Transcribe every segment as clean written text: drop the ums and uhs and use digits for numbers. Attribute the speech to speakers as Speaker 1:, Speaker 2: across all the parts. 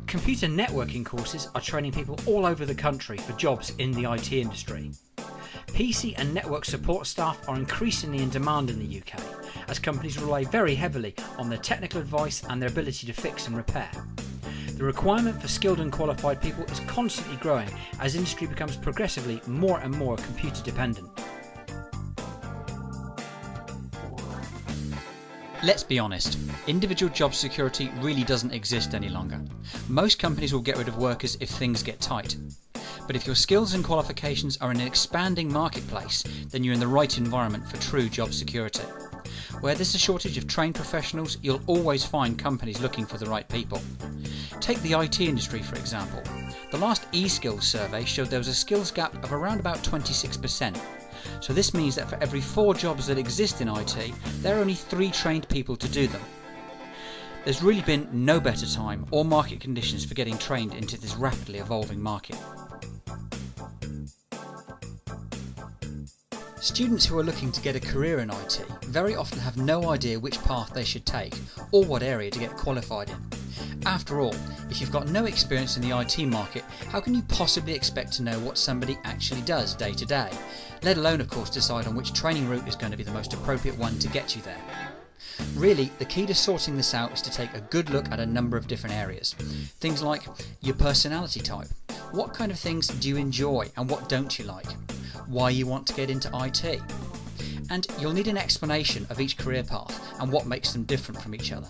Speaker 1: Computer networking courses are training people all over the country for jobs in the IT industry. PC and network support staff are increasingly in demand in the UK, as companies rely very heavily on their technical advice and their ability to fix and repair. The requirement for skilled and qualified people is constantly growing as industry becomes progressively more and more computer dependent. Let's be honest, individual job security really doesn't exist any longer. Most companies will get rid of workers if things get tight. But if your skills and qualifications are in an expanding marketplace, then you're in the right environment for true job security. Where there's a shortage of trained professionals, you'll always find companies looking for the right people. Take the IT industry for example. The last eSkills survey showed there was a skills gap of around about 26%. So this means that for every 4 jobs that exist in IT, there are only 3 trained people to do them. There's really been no better time or market conditions for getting trained into this rapidly evolving market. Students who are looking to get a career in IT very often have no idea which path they should take or what area to get qualified in. After all, if you've got no experience in the IT market, how can you possibly expect to know what somebody actually does day to day, let alone of course decide on which training route is going to be the most appropriate one to get you there? Really, the key to sorting this out is to take a good look at a number of different areas. Things like your personality type. What kind of things do you enjoy and what don't you like? Why you want to get into IT. And you'll need an explanation of each career path and what makes them different from each other.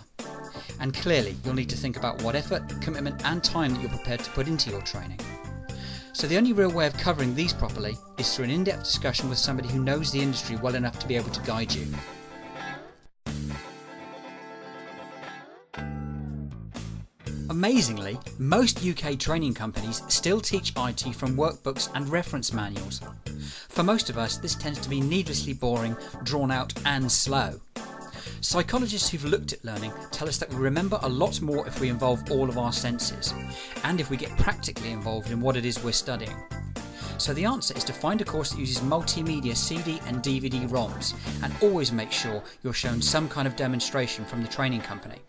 Speaker 1: And clearly, you'll need to think about what effort, commitment and time that you're prepared to put into your training. So the only real way of covering these properly is through an in-depth discussion with somebody who knows the industry well enough to be able to guide you. Amazingly, most UK training companies still teach IT from workbooks and reference manuals. For most of us, this tends to be needlessly boring, drawn out and slow. Psychologists who've looked at learning tell us that we remember a lot more if we involve all of our senses, and if we get practically involved in what it is we're studying. So the answer is to find a course that uses multimedia CD and DVD ROMs, and always make sure you're shown some kind of demonstration from the training company.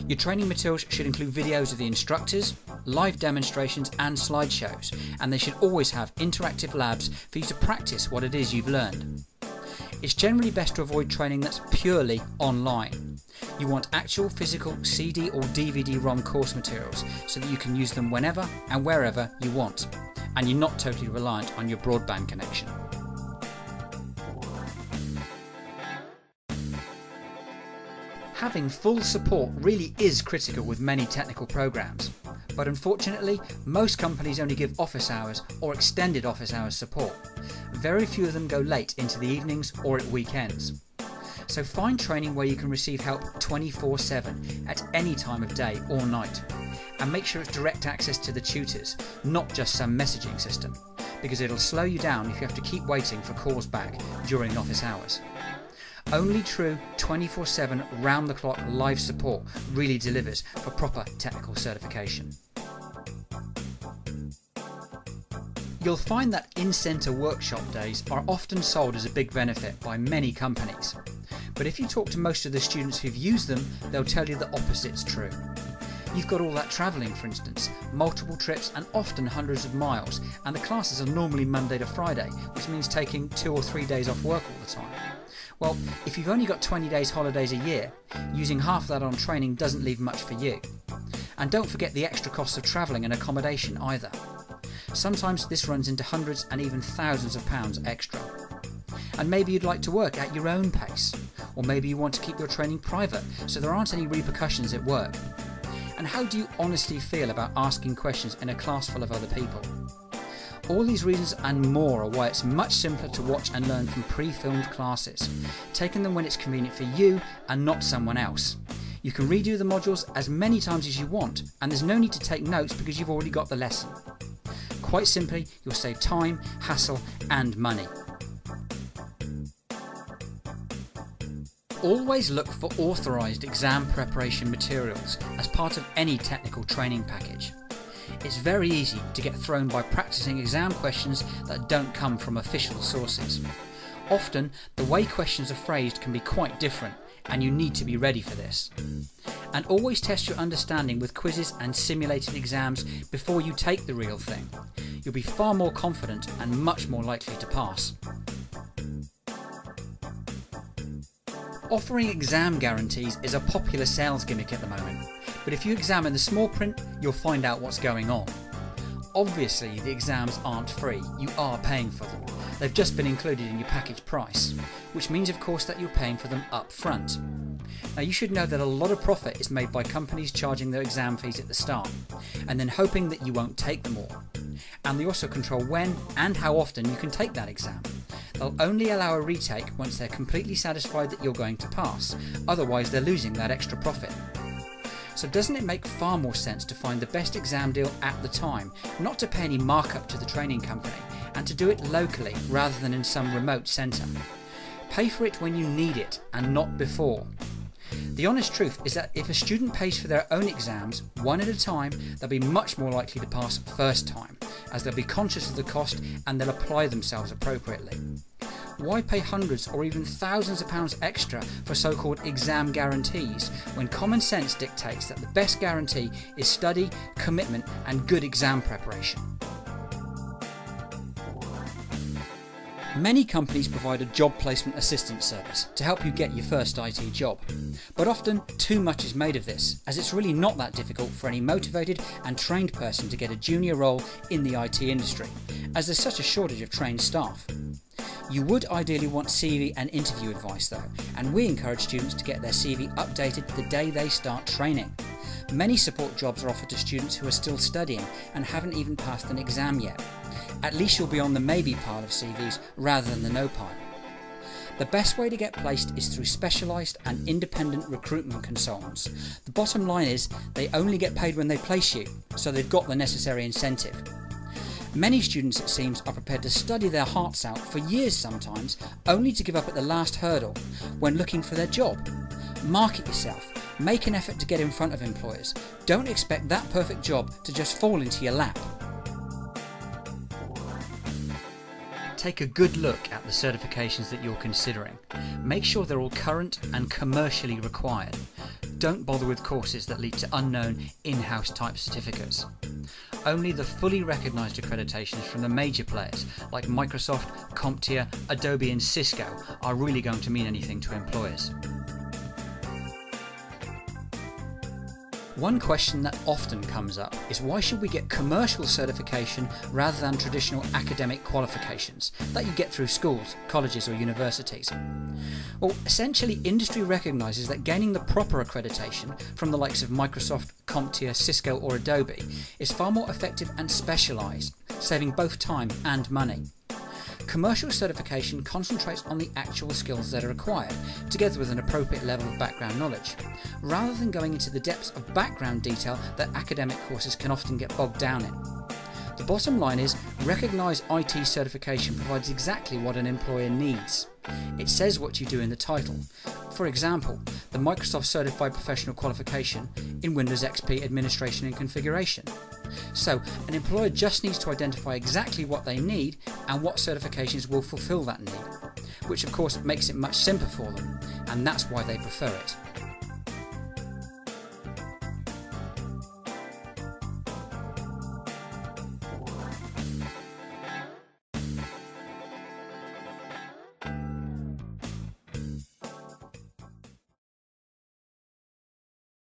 Speaker 1: Your training materials should include videos of the instructors, live demonstrations and slideshows, and they should always have interactive labs for you to practice what it is you've learned. It's generally best to avoid training that's purely online. You want actual physical CD or DVD ROM course materials so that you can use them whenever and wherever you want, and you're not totally reliant on your broadband connection. Having full support really is critical with many technical programs, but unfortunately most companies only give office hours or extended office hours support. Very few of them go late into the evenings or at weekends. So find training where you can receive help 24/7 at any time of day or night, and make sure it's direct access to the tutors, not just some messaging system, because it'll slow you down if you have to keep waiting for calls back during office hours. Only true 24/7 round-the-clock live support really delivers for proper technical certification. You'll find that in-centre workshop days are often sold as a big benefit by many companies. But if you talk to most of the students who've used them, they'll tell you the opposite's true. You've got all that travelling, for instance, multiple trips and often hundreds of miles, and the classes are normally Monday to Friday, which means taking 2 or 3 days off work all the time. Well, if you've only got 20 days holidays a year, using half of that on training doesn't leave much for you. And don't forget the extra costs of travelling and accommodation either. Sometimes this runs into hundreds and even thousands of pounds extra. And maybe you'd like to work at your own pace, or maybe you want to keep your training private so there aren't any repercussions at work. And how do you honestly feel about asking questions in a class full of other people? All these reasons and more are why it's much simpler to watch and learn from pre-filmed classes, taking them when it's convenient for you and not someone else. You can redo the modules as many times as you want, and there's no need to take notes because you've already got the lesson. Quite simply, you'll save time, hassle and money. Always look for authorised exam preparation materials as part of any technical training package. It's very easy to get thrown by practicing exam questions that don't come from official sources. Often, the way questions are phrased can be quite different, and you need to be ready for this. And always test your understanding with quizzes and simulated exams before you take the real thing. You'll be far more confident and much more likely to pass. Offering exam guarantees is a popular sales gimmick at the moment, but if you examine the small print, you'll find out what's going on. Obviously, the exams aren't free, you are paying for them. They've just been included in your package price, which means of course that you're paying for them up front. Now you should know that a lot of profit is made by companies charging their exam fees at the start, and then hoping that you won't take them all. And they also control when and how often you can take that exam. They'll only allow a retake once they're completely satisfied that you're going to pass, otherwise they're losing that extra profit. So doesn't it make far more sense to find the best exam deal at the time, not to pay any markup to the training company, and to do it locally rather than in some remote centre? Pay for it when you need it and not before. The honest truth is that if a student pays for their own exams one at a time, they'll be much more likely to pass first time, as they'll be conscious of the cost and they'll apply themselves appropriately. Why pay hundreds or even thousands of pounds extra for so-called exam guarantees when common sense dictates that the best guarantee is study, commitment and good exam preparation? Many companies provide a job placement assistance service to help you get your first IT job. But often too much is made of this, as it's really not that difficult for any motivated and trained person to get a junior role in the IT industry, as there's such a shortage of trained staff. You would ideally want CV and interview advice though, and we encourage students to get their CV updated the day they start training. Many support jobs are offered to students who are still studying and haven't even passed an exam yet. At least you'll be on the maybe pile of CVs rather than the no pile. The best way to get placed is through specialised and independent recruitment consultants. The bottom line is they only get paid when they place you, so they've got the necessary incentive. Many students, it seems, are prepared to study their hearts out for years sometimes, only to give up at the last hurdle when looking for their job. Market yourself. Make an effort to get in front of employers. Don't expect that perfect job to just fall into your lap. Take a good look at the certifications that you're considering. Make sure they're all current and commercially required. Don't bother with courses that lead to unknown in-house type certificates. Only the fully recognised accreditations from the major players like Microsoft, CompTIA, Adobe and Cisco are really going to mean anything to employers. One question that often comes up is why should we get commercial certification rather than traditional academic qualifications that you get through schools, colleges or universities? Well, essentially industry recognises that gaining the proper accreditation from the likes of Microsoft, CompTIA, Cisco or Adobe is far more effective and specialised, saving both time and money. Commercial certification concentrates on the actual skills that are required, together with an appropriate level of background knowledge, rather than going into the depths of background detail that academic courses can often get bogged down in. The bottom line is, recognised IT certification provides exactly what an employer needs. It says what you do in the title. For example, the Microsoft Certified Professional Qualification in Windows XP Administration and Configuration. So, an employer just needs to identify exactly what they need and what certifications will fulfil that need, which of course makes it much simpler for them, and that's why they prefer it.